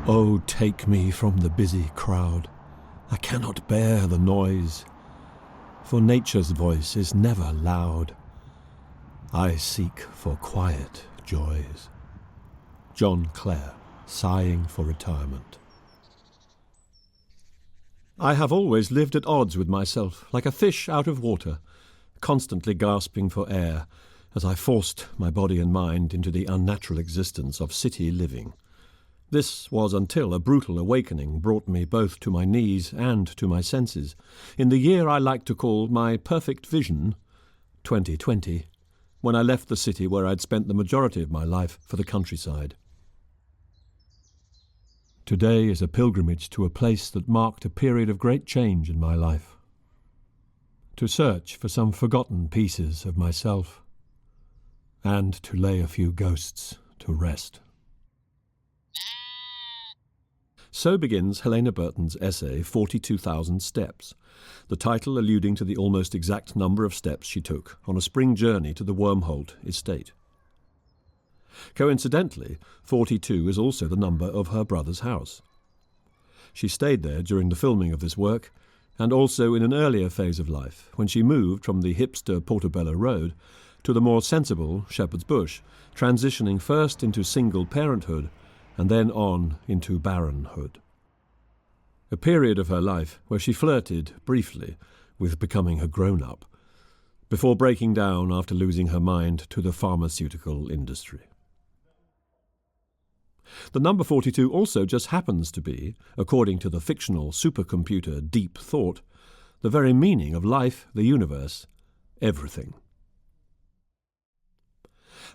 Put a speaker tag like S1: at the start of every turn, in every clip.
S1: Oh, take me from the busy crowd. I cannot bear the noise, for nature's voice is never loud. I seek for quiet joys. John Clare, sighing for retirement. I have always lived at odds with myself, like a fish out of water, constantly gasping for air, as I forced my body and mind into the unnatural existence of city living. This was until a brutal awakening brought me both to my knees and to my senses, in the year I like to call my perfect vision, 2020, when I left the city where I'd spent the majority of my life for the countryside. Today is a pilgrimage to a place that marked a period of great change in my life. To search for some forgotten pieces of myself, and to lay a few ghosts to rest. So begins Helena Burton's essay 42,000 Steps, the title alluding to the almost exact number of steps she took on a spring journey to the Wormholt estate. Coincidentally, 42 is also the number of her brother's house. She stayed there during the filming of this work, and also in an earlier phase of life, when she moved from the hipster Portobello Road to the more sensible Shepherd's Bush, transitioning first into single parenthood and then on into barrenhood. A period of her life where she flirted briefly with becoming a grown-up, before breaking down after losing her mind to the pharmaceutical industry. The number 42 also just happens to be, according to the fictional supercomputer Deep Thought, the very meaning of life, the universe, everything.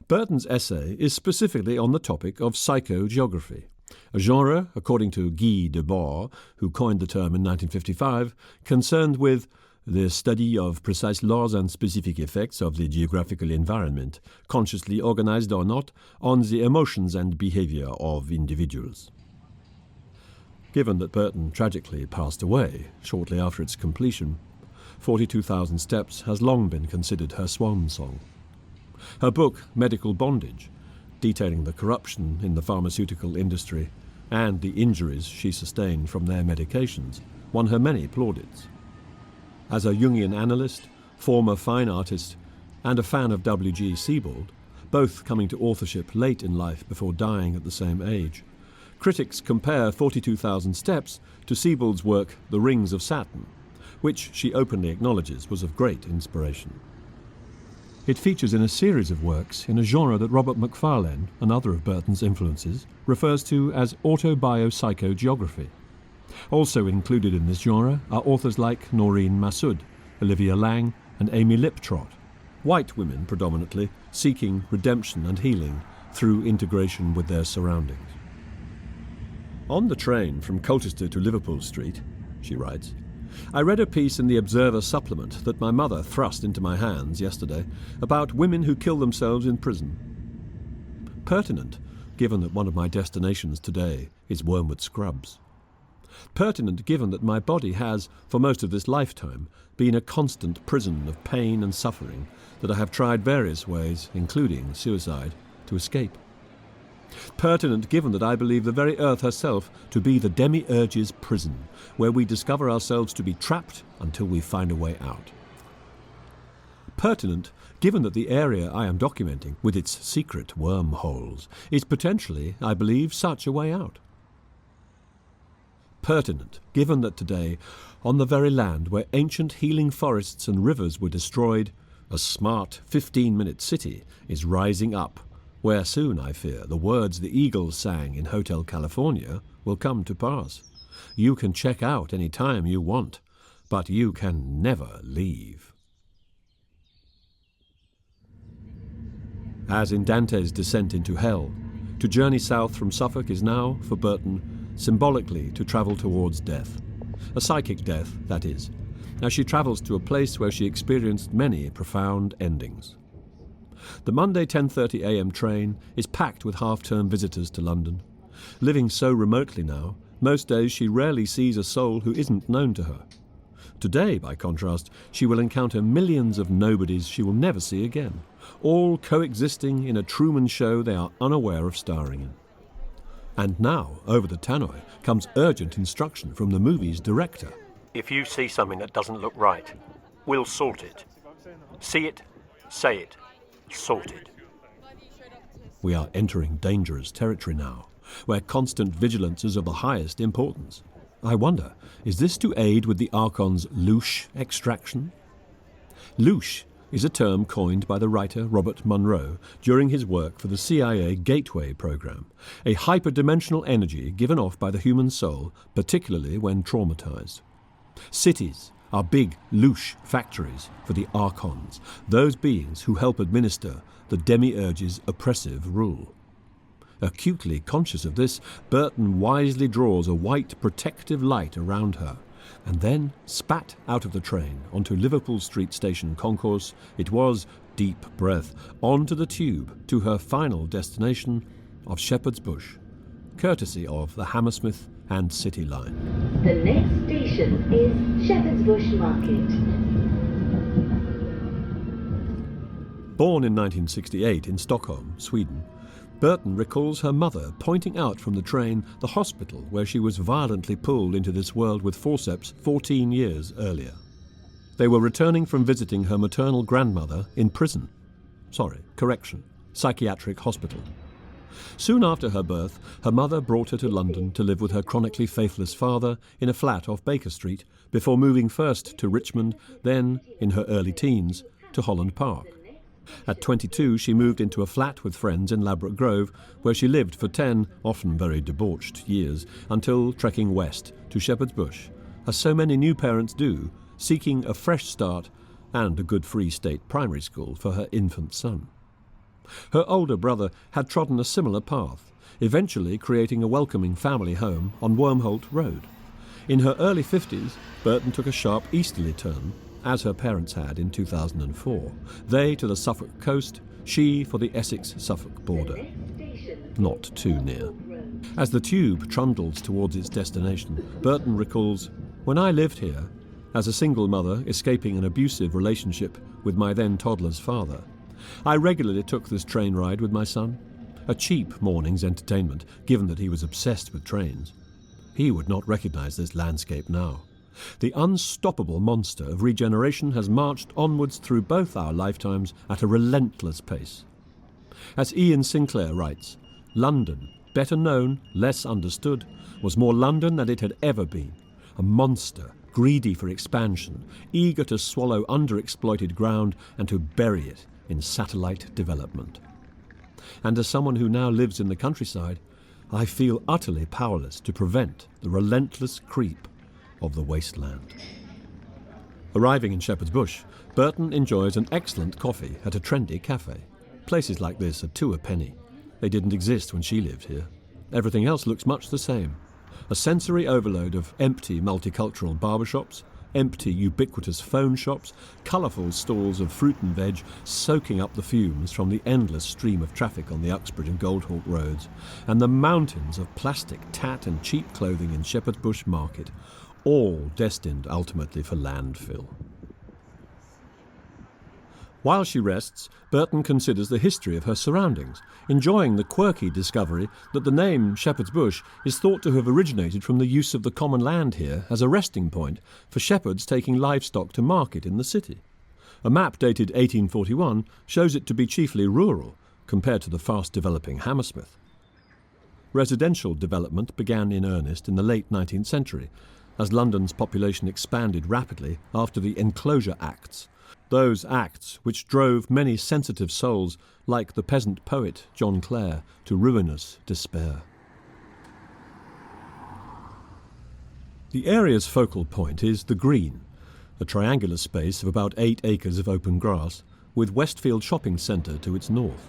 S1: Burton's essay is specifically on the topic of psychogeography, a genre, according to Guy Debord, who coined the term in 1955, concerned with the study of precise laws and specific effects of the geographical environment, consciously organized or not, on the emotions and behavior of individuals. Given that Burton tragically passed away shortly after its completion, 42,000 Steps has long been considered her swan song. Her book, Medical Bondage, detailing the corruption in the pharmaceutical industry and the injuries she sustained from their medications, won her many plaudits. As a Jungian analyst, former fine artist, and a fan of W.G. Sebald, both coming to authorship late in life before dying at the same age, critics compare 42,000 Steps to Sebald's work The Rings of Saturn, which she openly acknowledges was of great inspiration. It features in a series of works in a genre that Robert Macfarlane, another of Burton's influences, refers to as autobiopsychogeography. Also included in this genre are authors like Noreen Massoud, Olivia Laing and Amy Liptrot, white women predominantly seeking redemption and healing through integration with their surroundings. On the train from Colchester to Liverpool Street, she writes, I read a piece in the Observer supplement that my mother thrust into my hands yesterday about women who kill themselves in prison. Pertinent, given that one of my destinations today is Wormwood Scrubs. Pertinent, given that my body has, for most of this lifetime, been a constant prison of pain and suffering that I have tried various ways, including suicide, to escape. Pertinent, given that I believe the very earth herself to be the demiurge's prison, where we discover ourselves to be trapped until we find a way out. Pertinent, given that the area I am documenting, with its secret wormholes, is potentially, I believe, such a way out. Pertinent, given that today, on the very land where ancient healing forests and rivers were destroyed, a smart 15-minute city is rising up, where soon, I fear, the words the Eagles sang in Hotel California will come to pass. You can check out any time you want, but you can never leave. As in Dante's Descent into Hell, to journey south from Suffolk is now, for Burton, symbolically to travel towards death. A psychic death, that is, as she travels to a place where she experienced many profound endings. The Monday 10:30 a.m. train is packed with half-term visitors to London. Living so remotely now, most days she rarely sees a soul who isn't known to her. Today, by contrast, she will encounter millions of nobodies she will never see again, all coexisting in a Truman show they are unaware of starring in. And now, over the tannoy, comes urgent instruction from the movie's director.
S2: If you see something that doesn't look right, we'll sort it. See it, say it, sorted.
S1: We are entering dangerous territory now, where constant vigilance is of the highest importance. I wonder, is this to aid with the Archon's louche extraction? Louche is a term coined by the writer Robert Monroe during his work for the CIA Gateway program, a hyperdimensional energy given off by the human soul, particularly when traumatized. Cities are big louche factories for the Archons, those beings who help administer the demiurge's oppressive rule. Acutely conscious of this, Burton wisely draws a white protective light around her, and then, spat out of the train onto Liverpool Street Station concourse, it was, deep breath, onto the tube to her final destination of Shepherd's Bush, courtesy of the Hammersmith and City Line.
S3: The next station is Shepherd's Bush Market.
S1: Born in 1968 in Stockholm, Sweden, Burton recalls her mother pointing out from the train the hospital where she was violently pulled into this world with forceps 14 years earlier. They were returning from visiting her maternal grandmother in prison. Psychiatric hospital. Soon after her birth, her mother brought her to London to live with her chronically faithless father in a flat off Baker Street, before moving first to Richmond, then, in her early teens, to Holland Park. At 22, she moved into a flat with friends in Ladbroke Grove, where she lived for 10, often very debauched, years, until trekking west to Shepherd's Bush, as so many new parents do, seeking a fresh start and a good Free State primary school for her infant son. Her older brother had trodden a similar path, eventually creating a welcoming family home on Wormholt Road. In her early 50s, Burton took a sharp easterly turn, as her parents had in 2004. They to the Suffolk coast, she for the Essex-Suffolk border. Not too near. As the tube trundles towards its destination, Burton recalls, "When I lived here, as a single mother escaping an abusive relationship with my then toddler's father, I regularly took this train ride with my son, a cheap morning's entertainment, given that he was obsessed with trains. He would not recognize this landscape now. The unstoppable monster of regeneration has marched onwards through both our lifetimes at a relentless pace." As Ian Sinclair writes, London, better known, less understood, was more London than it had ever been. A monster, greedy for expansion, eager to swallow underexploited ground and to bury it in satellite development. And as someone who now lives in the countryside, I feel utterly powerless to prevent the relentless creep of the wasteland. Arriving in Shepherd's Bush, Burton enjoys an excellent coffee at a trendy cafe. Places like this are two a penny. They didn't exist when she lived here. Everything else looks much the same. A sensory overload of empty multicultural barbershops, empty ubiquitous phone shops, colourful stalls of fruit and veg soaking up the fumes from the endless stream of traffic on the Uxbridge and Goldhawk roads, and the mountains of plastic tat and cheap clothing in Shepherd's Bush Market, all destined ultimately for landfill. While she rests, Burton considers the history of her surroundings, enjoying the quirky discovery that the name Shepherd's Bush is thought to have originated from the use of the common land here as a resting point for shepherds taking livestock to market in the city. A map dated 1841 shows it to be chiefly rural, compared to the fast-developing Hammersmith. Residential development began in earnest in the late 19th century, as London's population expanded rapidly after the Enclosure Acts, those acts which drove many sensitive souls, like the peasant poet John Clare, to ruinous despair. The area's focal point is the Green, a triangular space of about 8 acres of open grass, with Westfield Shopping Centre to its north.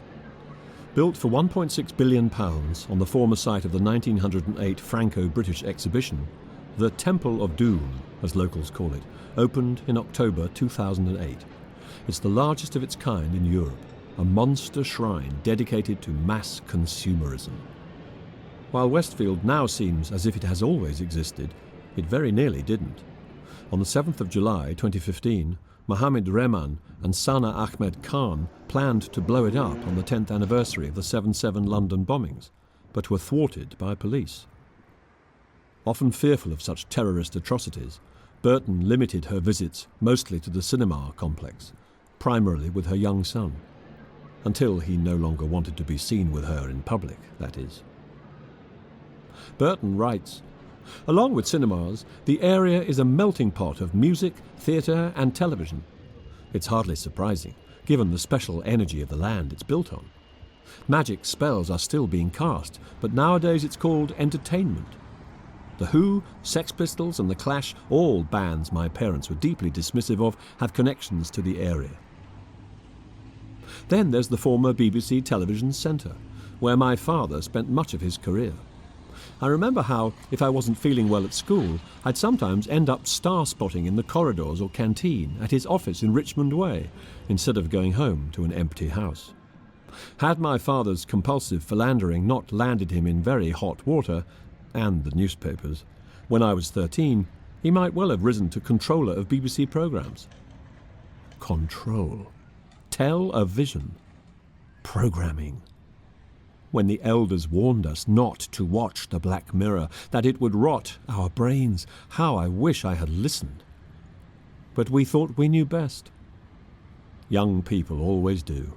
S1: Built for £1.6 billion on the former site of the 1908 Franco-British exhibition, the Temple of Doom, as locals call it, opened in October 2008. It's the largest of its kind in Europe, a monster shrine dedicated to mass consumerism. While Westfield now seems as if it has always existed, it very nearly didn't. On the 7th of July 2015, Mohammed Rehman and Sana Ahmed Khan planned to blow it up on the 10th anniversary of the 7/7 London bombings, but were thwarted by police. Often fearful of such terrorist atrocities, Burton limited her visits mostly to the cinema complex, primarily with her young son, until he no longer wanted to be seen with her in public, that is. Burton writes, "Along with cinemas, the area is a melting pot of music, theatre and television. It's hardly surprising, given the special energy of the land it's built on. Magic spells are still being cast, but nowadays it's called entertainment. The Who, Sex Pistols and The Clash, all bands my parents were deeply dismissive of, have connections to the area. Then there's the former BBC Television Centre, where my father spent much of his career. I remember how, if I wasn't feeling well at school, I'd sometimes end up star-spotting in the corridors or canteen at his office in Richmond Way, instead of going home to an empty house. Had my father's compulsive philandering not landed him in very hot water, and the newspapers, when I was 13, he might well have risen to controller of BBC programmes. Control. Television. Programming. When the elders warned us not to watch the Black Mirror, that it would rot our brains, how I wish I had listened. But we thought we knew best. Young people always do."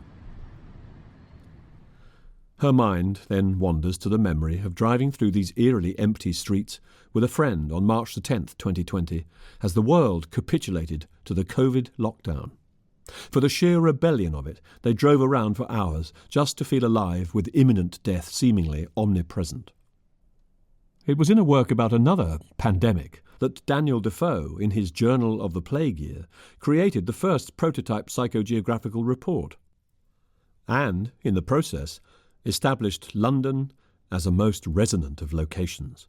S1: Her mind then wanders to the memory of driving through these eerily empty streets with a friend on March the 10th, 2020, as the world capitulated to the COVID lockdown. For the sheer rebellion of it, they drove around for hours just to feel alive with imminent death seemingly omnipresent. It was in a work about another pandemic that Daniel Defoe, in his Journal of the Plague Year, created the first prototype psychogeographical report, and, in the process, established London as a most resonant of locations.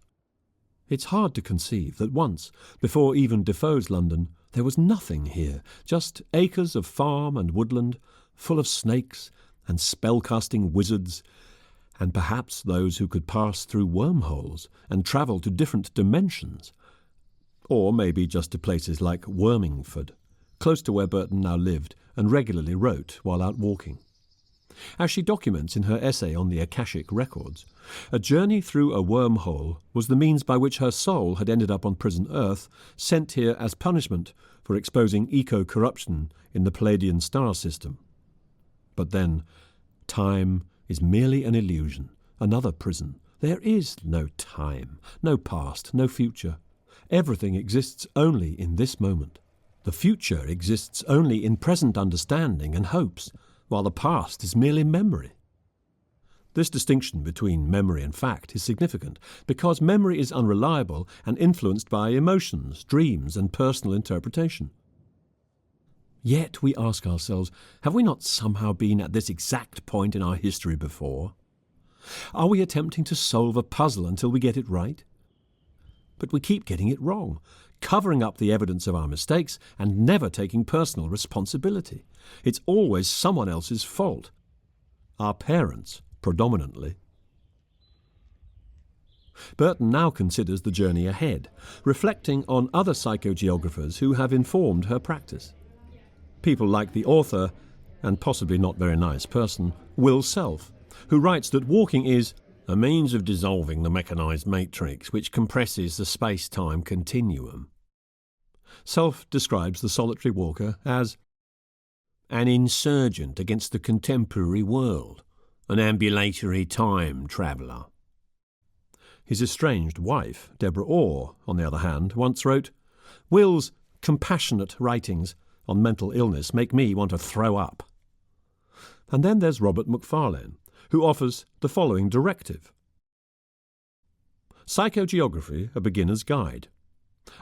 S1: It's hard to conceive that once, before even Defoe's London, there was nothing here, just acres of farm and woodland, full of snakes and spell-casting wizards, and perhaps those who could pass through wormholes and travel to different dimensions. Or maybe just to places like Wormingford, close to where Burton now lived and regularly wrote while out walking. As she documents in her essay on the Akashic Records, a journey through a wormhole was the means by which her soul had ended up on prison Earth, sent here as punishment for exposing eco-corruption in the Palladian star system. But then, time is merely an illusion, another prison. There is no time, no past, no future. Everything exists only in this moment. The future exists only in present understanding and hopes, while the past is merely memory. This distinction between memory and fact is significant because memory is unreliable and influenced by emotions, dreams, and personal interpretation. Yet we ask ourselves, have we not somehow been at this exact point in our history before? Are we attempting to solve a puzzle until we get it right? But we keep getting it wrong, covering up the evidence of our mistakes and never taking personal responsibility. It's always someone else's fault. Our parents, predominantly. Burton now considers the journey ahead, reflecting on other psychogeographers who have informed her practice. People like the author, and possibly not very nice person, Will Self, who writes that walking is a means of dissolving the mechanised matrix which compresses the space-time continuum. Self describes the solitary walker as an insurgent against the contemporary world, an ambulatory time traveller. His estranged wife, Deborah Orr, on the other hand, once wrote, "Will's compassionate writings on mental illness make me want to throw up." And then there's Robert Macfarlane, who offers the following directive. Psychogeography, a beginner's guide.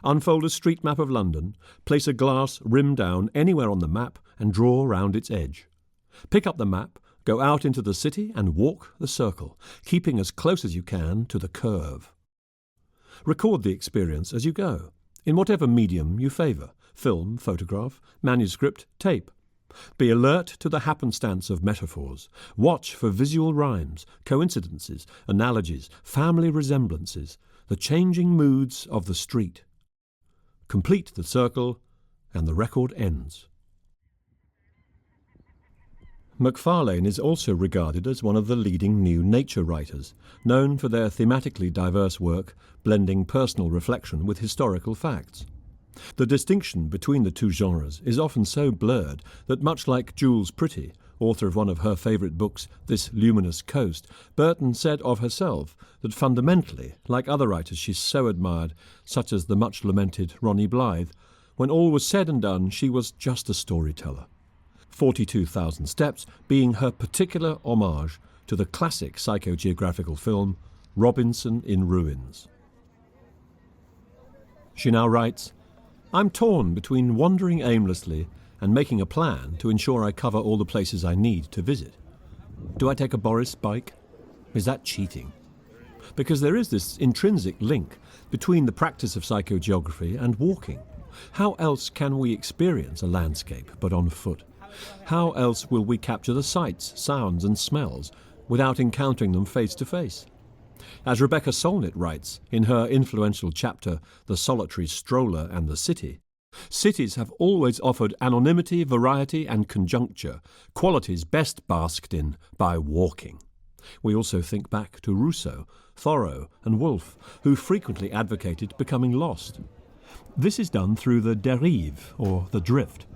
S1: Unfold a street map of London, place a glass rim down anywhere on the map and draw round its edge. Pick up the map, go out into the city and walk the circle, keeping as close as you can to the curve. Record the experience as you go, in whatever medium you favour, film, photograph, manuscript, tape. Be alert to the happenstance of metaphors. Watch for visual rhymes, coincidences, analogies, family resemblances, the changing moods of the street. Complete the circle, and the record ends. Macfarlane is also regarded as one of the leading new nature writers, known for their thematically diverse work blending personal reflection with historical facts. The distinction between the two genres is often so blurred that, much like Jules Pretty, author of one of her favourite books, This Luminous Coast, Burton said of herself that fundamentally, like other writers she so admired, such as the much-lamented Ronnie Blythe, when all was said and done, she was just a storyteller. 42,000 Steps being her particular homage to the classic psychogeographical film Robinson in Ruins. She now writes, "I'm torn between wandering aimlessly and making a plan to ensure I cover all the places I need to visit. Do I take a Boris bike? Is that cheating? Because there is this intrinsic link between the practice of psychogeography and walking. How else can we experience a landscape but on foot? How else will we capture the sights, sounds and smells without encountering them face to face? As Rebecca Solnit writes in her influential chapter, The Solitary Stroller and the City, cities have always offered anonymity, variety and conjuncture, qualities best basked in by walking." We also think back to Rousseau, Thoreau and Woolf, who frequently advocated becoming lost. This is done through the dérive, or the drift.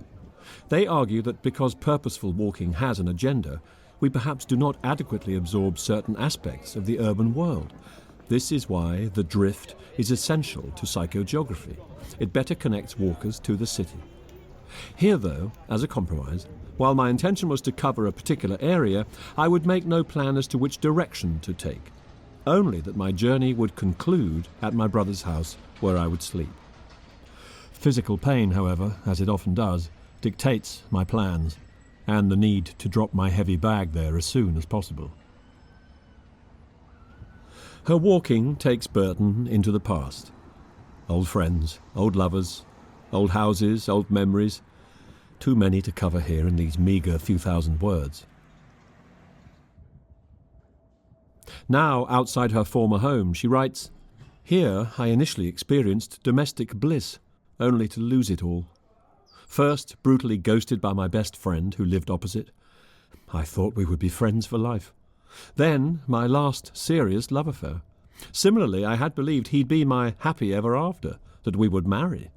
S1: They argue that because purposeful walking has an agenda, we perhaps do not adequately absorb certain aspects of the urban world. This is why the drift is essential to psychogeography. It better connects walkers to the city. Here, though, as a compromise, while my intention was to cover a particular area, I would make no plan as to which direction to take, only that my journey would conclude at my brother's house where I would sleep. Physical pain, however, as it often does, dictates my plans and the need to drop my heavy bag there as soon as possible. Her walking takes Burton into the past. Old friends, old lovers, old houses, old memories. Too many to cover here in these meagre few thousand words. Now, outside her former home, she writes, "Here I initially experienced domestic bliss, only to lose it all. First, brutally ghosted by my best friend who lived opposite. I thought we would be friends for life. Then, my last serious love affair. Similarly, I had believed he'd be my happy ever after, that we would marry.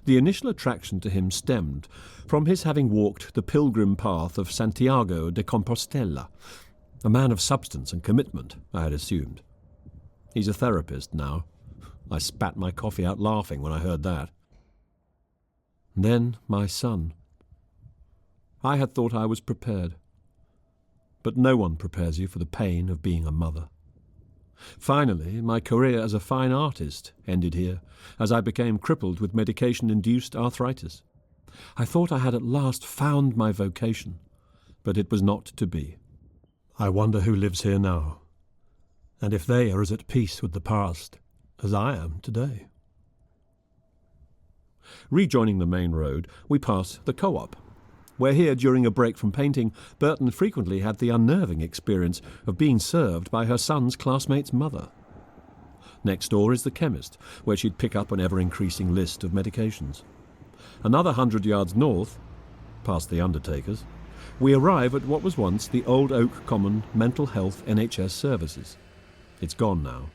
S1: The initial attraction to him stemmed from his having walked the pilgrim path of Santiago de Compostela, a man of substance and commitment, I had assumed. He's a therapist now. I spat my coffee out laughing when I heard that. Then my son. I had thought I was prepared. But no one prepares you for the pain of being a mother. Finally, my career as a fine artist ended here, as I became crippled with medication-induced arthritis. I thought I had at last found my vocation, but it was not to be. I wonder who lives here now, and if they are as at peace with the past as I am today." Rejoining the main road, we pass the Co-op, where here, during a break from painting, Burton frequently had the unnerving experience of being served by her son's classmate's mother. Next door is the chemist, where she'd pick up an ever-increasing list of medications. Another 100 yards north, past the undertakers, we arrive at what was once the Old Oak Common Mental Health NHS Services. It's gone now.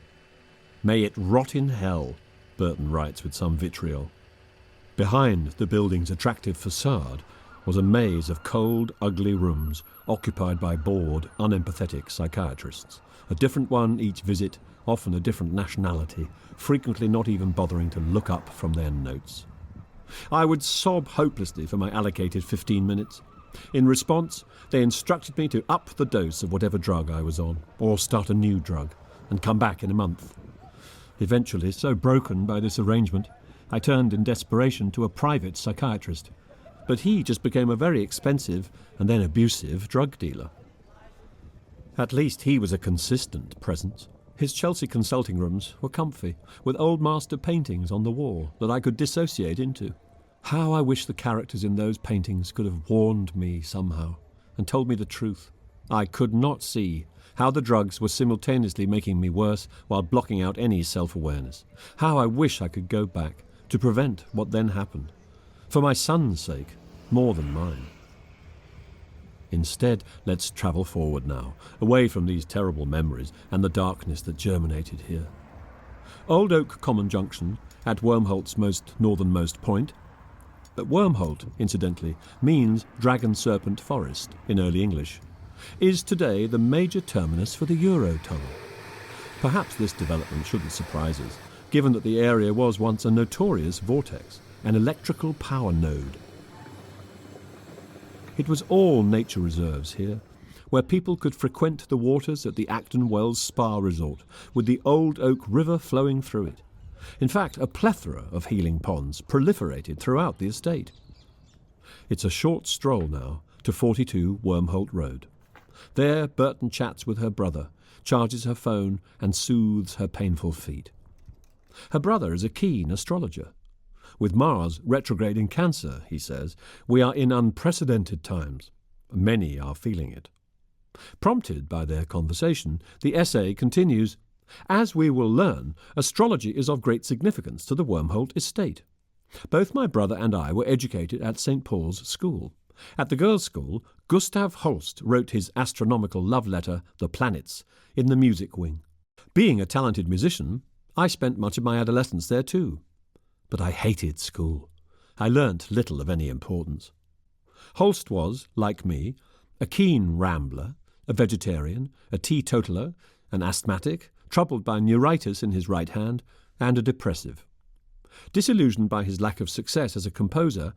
S1: "May it rot in hell," Burton writes with some vitriol. Behind the building's attractive facade was a maze of cold, ugly rooms occupied by bored, unempathetic psychiatrists. A different one each visit, often a different nationality, frequently not even bothering to look up from their notes. I would sob hopelessly for my allocated 15 minutes. In response, they instructed me to up the dose of whatever drug I was on, or start a new drug, and come back in a month. Eventually, so broken by this arrangement, I turned in desperation to a private psychiatrist, but he just became a very expensive and then abusive drug dealer. At least he was a consistent presence. His Chelsea consulting rooms were comfy, with old master paintings on the wall that I could dissociate into. How I wish the characters in those paintings could have warned me somehow and told me the truth. I could not see how the drugs were simultaneously making me worse while blocking out any self-awareness. How I wish I could go back to prevent what then happened, for my son's sake, more than mine. Instead, let's travel forward now, away from these terrible memories and the darkness that germinated here. Old Oak Common Junction, at Wormholt's most northernmost point. Wormholt, incidentally, means Dragon Serpent Forest in early English, is today the major terminus for the Eurotunnel. Perhaps this development shouldn't surprise us, given that the area was once a notorious vortex, an electrical power node. It was all nature reserves here, where people could frequent the waters at the Acton Wells Spa Resort, with the Old Oak River flowing through it. In fact, a plethora of healing ponds proliferated throughout the estate. It's a short stroll now to 42 Wormholt Road. There, Burton chats with her brother, charges her phone, and soothes her painful feet. Her brother is a keen astrologer. With Mars retrograde in Cancer, he says, we are in unprecedented times. Many are feeling it. Prompted by their conversation, the essay continues, as we will learn, astrology is of great significance to the Wormholt estate. Both my brother and I were educated at St. Paul's School. At the girls' school, Gustav Holst wrote his astronomical love letter, The Planets, in the music wing. Being a talented musician, I spent much of my adolescence there too. But I hated school. I learnt little of any importance. Holst was, like me, a keen rambler, a vegetarian, a teetotaler, an asthmatic, troubled by neuritis in his right hand, and a depressive. Disillusioned by his lack of success as a composer,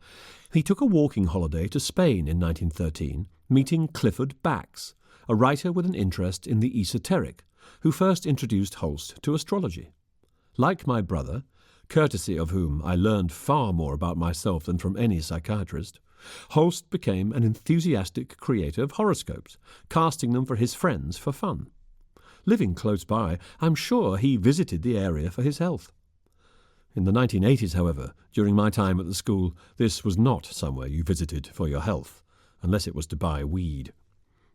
S1: he took a walking holiday to Spain in 1913, meeting Clifford Bax, a writer with an interest in the esoteric, who first introduced Holst to astrology. Like my brother, courtesy of whom I learned far more about myself than from any psychiatrist, Holst became an enthusiastic creator of horoscopes, casting them for his friends for fun. Living close by, I'm sure he visited the area for his health. In the 1980s, however, during my time at the school, this was not somewhere you visited for your health, unless it was to buy weed.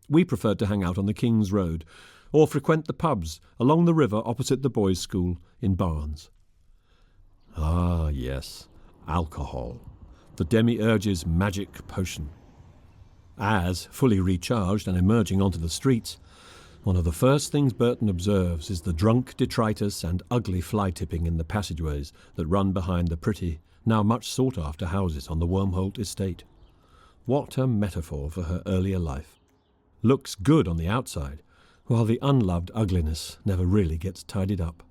S1: We preferred to hang out on the King's Road, or frequent the pubs along the river opposite the boys' school in Barnes. Ah, yes, alcohol, the demiurge's magic potion. As, fully recharged and emerging onto the streets, one of the first things Burton observes is the drunk detritus and ugly fly-tipping in the passageways that run behind the pretty, now much sought-after houses on the Wormholt estate. What a metaphor for her earlier life. Looks good on the outside, while the unloved ugliness never really gets tidied up.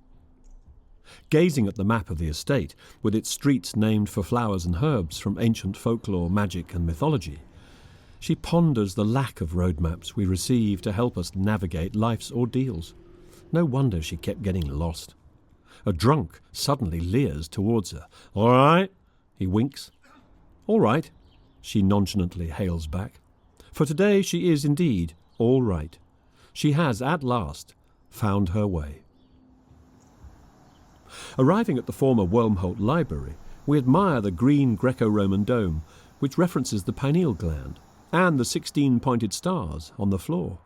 S1: Gazing at the map of the estate, with its streets named for flowers and herbs from ancient folklore, magic and mythology, she ponders the lack of road maps we receive to help us navigate life's ordeals. No wonder she kept getting lost. A drunk suddenly leers towards her. "All right?" He winks. "All right," she nonchalantly hails back. For today she is indeed all right. She has, at last, found her way. Arriving at the former Wormholt Library, we admire the green Greco-Roman dome, which references the pineal gland, and the 16 pointed stars on the floor.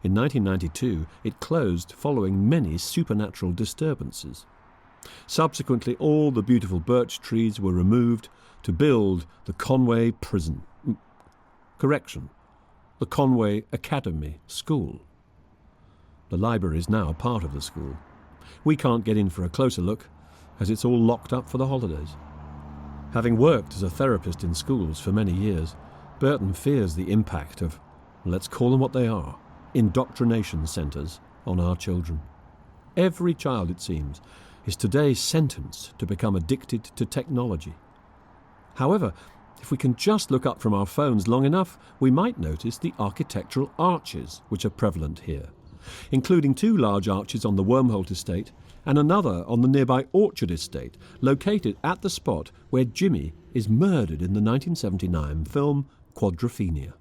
S1: In 1992, it closed following many supernatural disturbances. Subsequently, all the beautiful birch trees were removed to build the Conway Prison. Correction, the Conway Academy School. The library is now part of the school. We can't get in for a closer look, as it's all locked up for the holidays. Having worked as a therapist in schools for many years, Burton fears the impact of, let's call them what they are, indoctrination centres on our children. Every child, it seems, is today sentenced to become addicted to technology. However, if we can just look up from our phones long enough, we might notice the architectural arches which are prevalent here, including 2 large arches on the Wormholt estate and another on the nearby Orchard estate, located at the spot where Jimmy is murdered in the 1979 film Quadrophenia.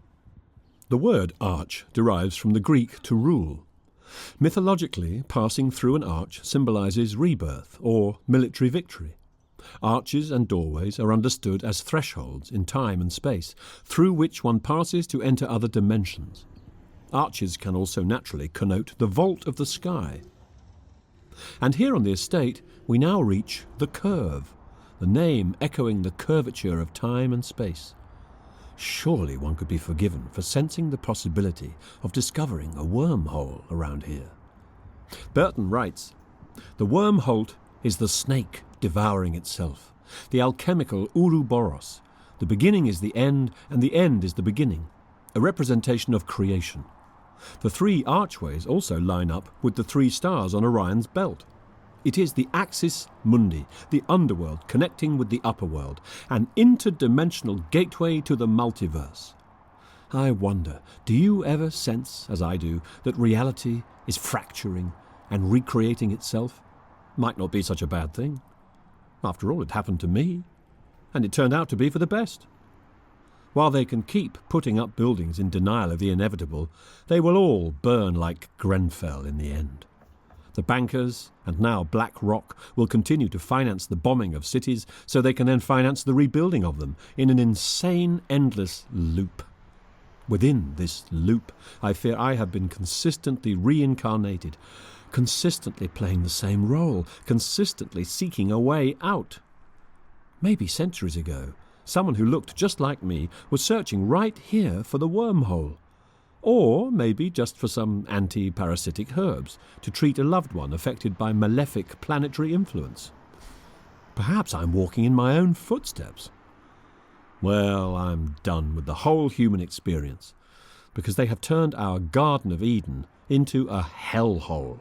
S1: The word arch derives from the Greek to rule. Mythologically, passing through an arch symbolises rebirth or military victory. Arches and doorways are understood as thresholds in time and space, through which one passes to enter other dimensions. Arches can also naturally connote the vault of the sky. And here on the estate, we now reach the Curve, the name echoing the curvature of time and space. Surely one could be forgiven for sensing the possibility of discovering a wormhole around here. Burton writes, "The wormhole is the snake devouring itself, the alchemical Ouroboros. The beginning is the end, and the end is the beginning, a representation of creation. The three archways also line up with the three stars on Orion's belt. It is the axis mundi, the underworld connecting with the upper world, an interdimensional gateway to the multiverse. I wonder, do you ever sense, as I do, that reality is fracturing and recreating itself? Might not be such a bad thing. After all, it happened to me, and it turned out to be for the best. While they can keep putting up buildings in denial of the inevitable, they will all burn like Grenfell in the end. The bankers, and now BlackRock, will continue to finance the bombing of cities so they can then finance the rebuilding of them in an insane, endless loop. Within this loop, I fear I have been consistently reincarnated, consistently playing the same role, consistently seeking a way out. Maybe centuries ago, someone who looked just like me was searching right here for the wormhole. Or maybe just for some anti-parasitic herbs to treat a loved one affected by malefic planetary influence. Perhaps I'm walking in my own footsteps. Well, I'm done with the whole human experience, because they have turned our Garden of Eden into a hellhole.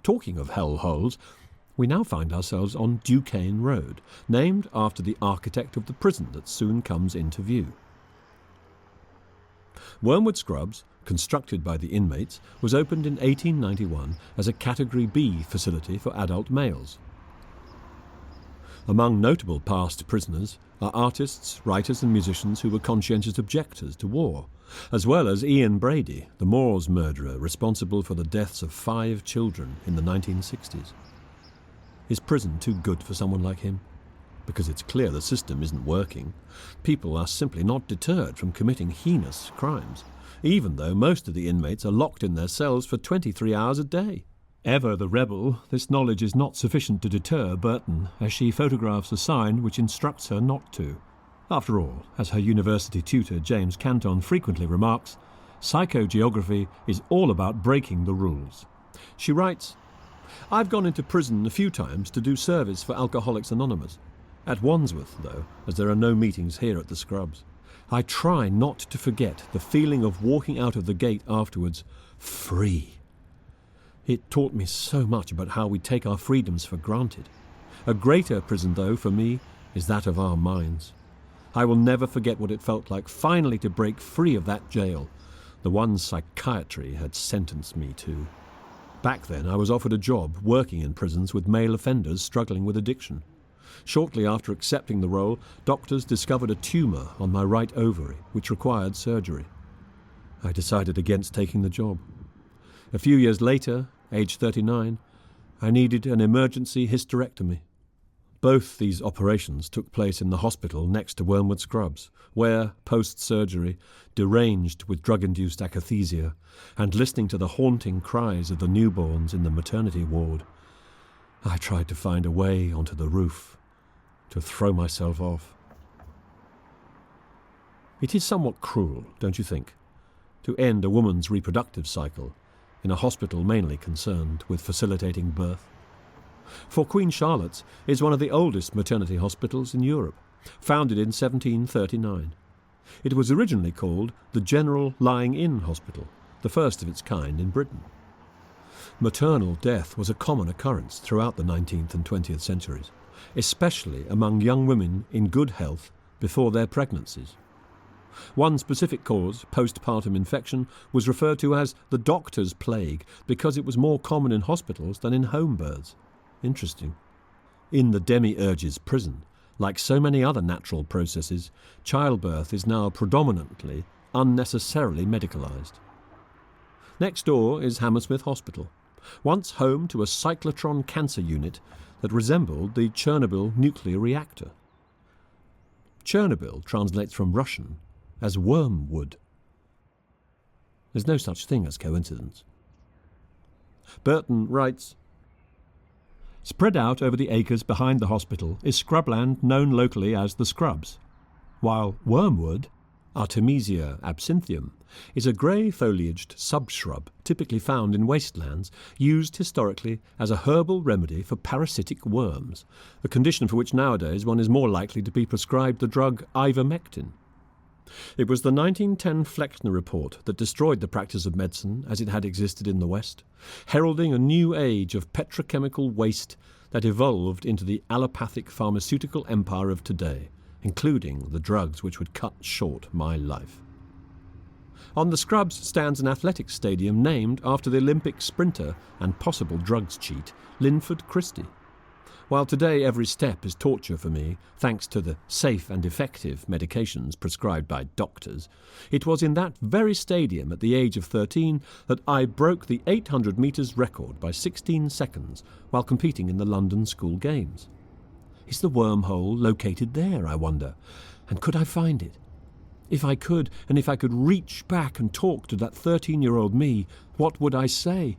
S1: Talking of hellholes, we now find ourselves on Duquesne Road, named after the architect of the prison that soon comes into view. Wormwood Scrubs, constructed by the inmates, was opened in 1891 as a Category B facility for adult males. Among notable past prisoners are artists, writers and musicians who were conscientious objectors to war, as well as Ian Brady, the Moors murderer responsible for the deaths of 5 children in the 1960s. Is prison too good for someone like him? Because it's clear the system isn't working. People are simply not deterred from committing heinous crimes, even though most of the inmates are locked in their cells for 23 hours a day. Ever the rebel, this knowledge is not sufficient to deter Burton, as she photographs a sign which instructs her not to. After all, as her university tutor James Canton frequently remarks, psychogeography is all about breaking the rules. She writes, "I've gone into prison a few times to do service for Alcoholics Anonymous. At Wandsworth, though, as there are no meetings here at the Scrubs, I try not to forget the feeling of walking out of the gate afterwards free. It taught me so much about how we take our freedoms for granted. A greater prison, though, for me, is that of our minds. I will never forget what it felt like finally to break free of that jail, the one psychiatry had sentenced me to. Back then, I was offered a job working in prisons with male offenders struggling with addiction. Shortly after accepting the role, doctors discovered a tumour on my right ovary, which required surgery. I decided against taking the job. A few years later, aged 39, I needed an emergency hysterectomy. Both these operations took place in the hospital next to Wormwood Scrubs, where, post-surgery, deranged with drug-induced akathisia, and listening to the haunting cries of the newborns in the maternity ward, I tried to find a way onto the roof, to throw myself off. It is somewhat cruel, don't you think, to end a woman's reproductive cycle in a hospital mainly concerned with facilitating birth? For Queen Charlotte's is one of the oldest maternity hospitals in Europe, founded in 1739. It was originally called the General Lying-In Hospital, the first of its kind in Britain. Maternal death was a common occurrence throughout the 19th and 20th centuries, especially among young women in good health before their pregnancies. One specific cause, postpartum infection, was referred to as the doctor's plague because it was more common in hospitals than in home births. Interesting. In the Demiurge's prison, like so many other natural processes, childbirth is now predominantly unnecessarily medicalised. Next door is Hammersmith Hospital, once home to a cyclotron cancer unit that resembled the Chernobyl nuclear reactor. Chernobyl translates from Russian as wormwood. There's no such thing as coincidence. Burton writes, "Spread out over the acres behind the hospital is scrubland known locally as the Scrubs, while wormwood, Artemisia absinthium, is a grey-foliaged subshrub typically found in wastelands, used historically as a herbal remedy for parasitic worms, a condition for which nowadays one is more likely to be prescribed the drug ivermectin. It was the 1910 Flexner Report that destroyed the practice of medicine as it had existed in the West, heralding a new age of petrochemical waste that evolved into the allopathic pharmaceutical empire of today, including the drugs which would cut short my life. On the Scrubs stands an athletics stadium named after the Olympic sprinter and possible drugs cheat, Linford Christie. While today every step is torture for me, thanks to the safe and effective medications prescribed by doctors, it was in that very stadium at the age of 13 that I broke the 800 metres record by 16 seconds while competing in the London School Games. Is the wormhole located there, I wonder? And could I find it? If I could, and if I could reach back and talk to that 13-year-old me, what would I say?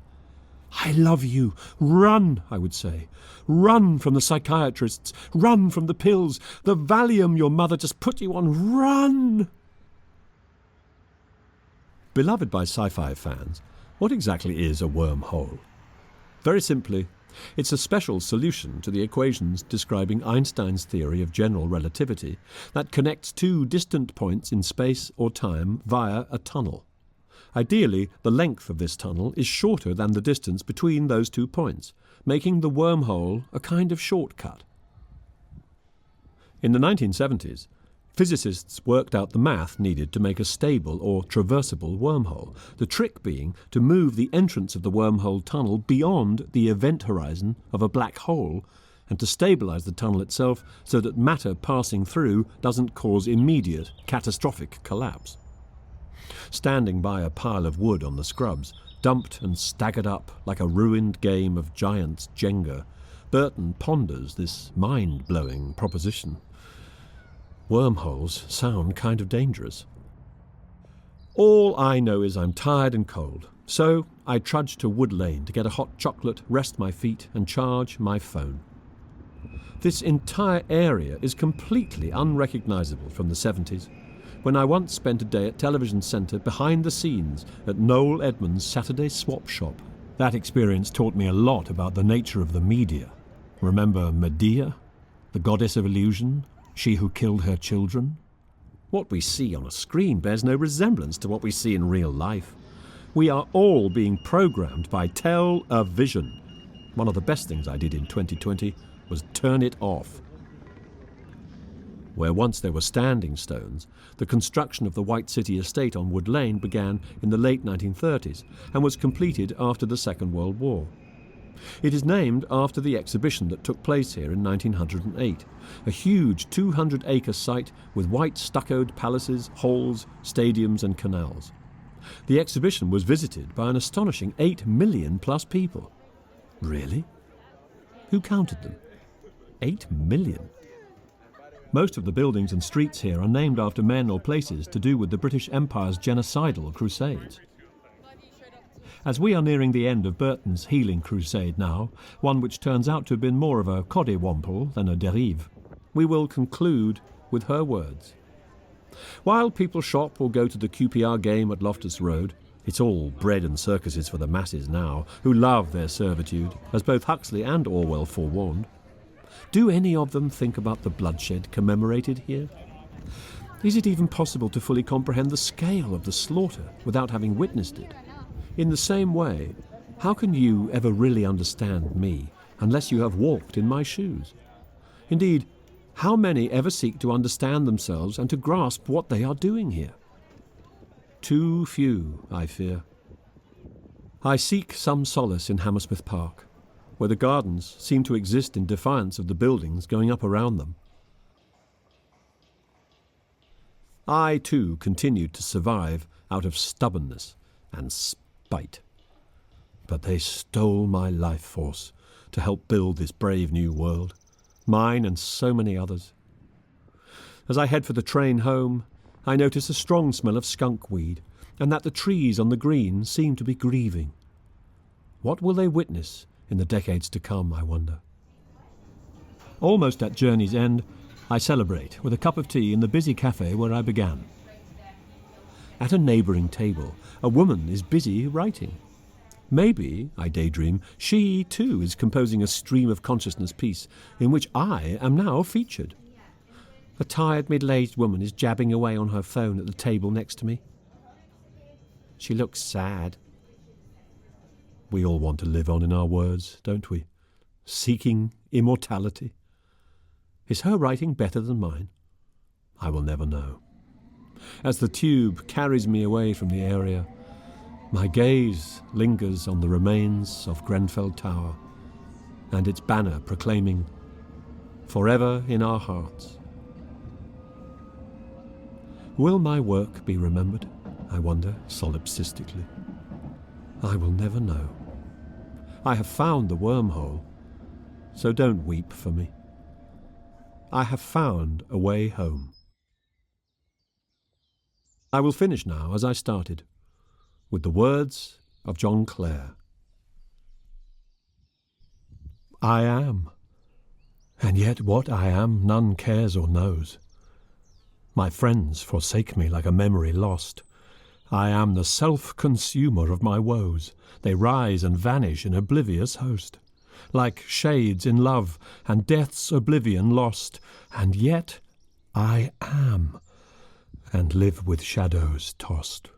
S1: I love you. Run, I would say. Run from the psychiatrists. Run from the pills. The Valium your mother just put you on. Run! Beloved by sci-fi fans, what exactly is a wormhole? Very simply, it's a special solution to the equations describing Einstein's theory of general relativity that connects two distant points in space or time via a tunnel. Ideally, the length of this tunnel is shorter than the distance between those 2 points, making the wormhole a kind of shortcut. In the 1970s, physicists worked out the math needed to make a stable or traversable wormhole, the trick being to move the entrance of the wormhole tunnel beyond the event horizon of a black hole and to stabilise the tunnel itself so that matter passing through doesn't cause immediate, catastrophic collapse. Standing by a pile of wood on the Scrubs, dumped and staggered up like a ruined game of giants Jenga, Burton ponders this mind-blowing proposition. Wormholes sound kind of dangerous. All I know is I'm tired and cold, so I trudge to Wood Lane to get a hot chocolate, rest my feet and charge my phone. This entire area is completely unrecognisable from the 70s, when I once spent a day at Television Centre behind the scenes at Noel Edmonds' Saturday Swap Shop. That experience taught me a lot about the nature of the media. Remember Medea, the goddess of illusion, she who killed her children? What we see on a screen bears no resemblance to what we see in real life. We are all being programmed by television. One of the best things I did in 2020 was turn it off. Where once there were standing stones, the construction of the White City estate on Wood Lane began in the late 1930s and was completed after the Second World War. It is named after the exhibition that took place here in 1908, a huge 200-acre site with white stuccoed palaces, halls, stadiums and canals. The exhibition was visited by an astonishing 8 million plus people. Really? Who counted them? 8 million? Most of the buildings and streets here are named after men or places to do with the British Empire's genocidal crusades. As we are nearing the end of Burton's healing crusade now, one which turns out to have been more of a coddywomple than a dérive, we will conclude with her words. While people shop or go to the QPR game at Loftus Road, it's all bread and circuses for the masses now, who love their servitude, as both Huxley and Orwell forewarned. Do any of them think about the bloodshed commemorated here? Is it even possible to fully comprehend the scale of the slaughter without having witnessed it? In the same way, how can you ever really understand me unless you have walked in my shoes? Indeed, how many ever seek to understand themselves and to grasp what they are doing here? Too few, I fear. I seek some solace in Hammersmith Park, where the gardens seem to exist in defiance of the buildings going up around them. I, too, continued to survive out of stubbornness and spite. But they stole my life force to help build this brave new world, mine and so many others. As I head for the train home, I notice a strong smell of skunk weed, and that the trees on the green seem to be grieving. What will they witness in the decades to come, I wonder? Almost at journey's end, I celebrate with a cup of tea in the busy cafe where I began. At a neighbouring table, a woman is busy writing. Maybe, I daydream, she too is composing a stream of consciousness piece in which I am now featured. A tired middle-aged woman is jabbing away on her phone at the table next to me. She looks sad. We all want to live on in our words, don't we? Seeking immortality. Is her writing better than mine? I will never know. As the tube carries me away from the area, my gaze lingers on the remains of Grenfell Tower and its banner proclaiming, "Forever in our hearts." Will my work be remembered? I wonder, solipsistically. I will never know. I have found the wormhole, so don't weep for me. I have found a way home. I will finish now as I started, with the words of John Clare. I am, and yet what I am none cares or knows. My friends forsake me like a memory lost. I am the self-consumer of my woes. They rise and vanish in oblivious host, like shades in love and death's oblivion lost. And yet I am, and live with shadows tossed.